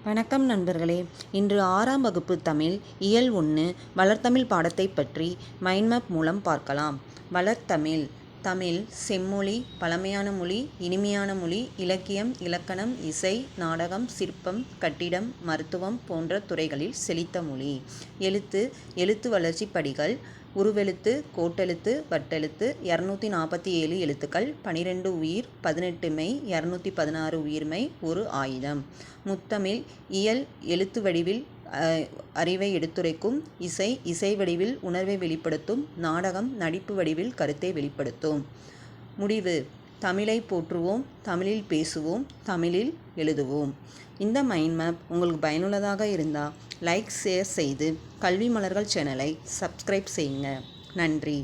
வணக்கம் நண்பர்களே. இன்று 6ஆம் வகுப்பு தமிழ் இயல் 1 வளர்தமிழ் பாடத்தை பற்றி மைண்ட் மேப் மூலம் பார்க்கலாம். வளர்தமிழ். தமிழ் செம்மொழி, பழமையான மொழி, இனிமையான மொழி, இலக்கியம், இலக்கணம், இசை, நாடகம், சிற்பம், கட்டிடம், மருத்துவம் போன்ற துறைகளில் செழித்த மொழி. எழுத்து. எழுத்து வளர்ச்சி படிகள்: உருவெழுத்து, கோட்டெழுத்து, வட்டெழுத்து. 247 எழுத்துக்கள், 12 உயிர், 18 மெய், 216 உயிர்மெய், ஒரு ஆயுதம். முத்தமிழ். இயல் எழுத்து வடிவில் அறிவை எடுத்துரைக்கும். இசை இசை வடிவில் உணர்வை வெளிப்படுத்தும். நாடகம் நடிப்பு வடிவில் கருத்தை வெளிப்படுத்தும். முடிவு: தமிழை போற்றுவோம், தமிழில் பேசுவோம், தமிழில் எழுதுவோம். இந்த மைண்ட் மேப் உங்களுக்கு பயனுள்ளதாக இருந்தால் லைக் ஷேர் செய்து கல்வி மலர்கள் சேனலை சப்ஸ்கிரைப் செய்யுங்க. நன்றி.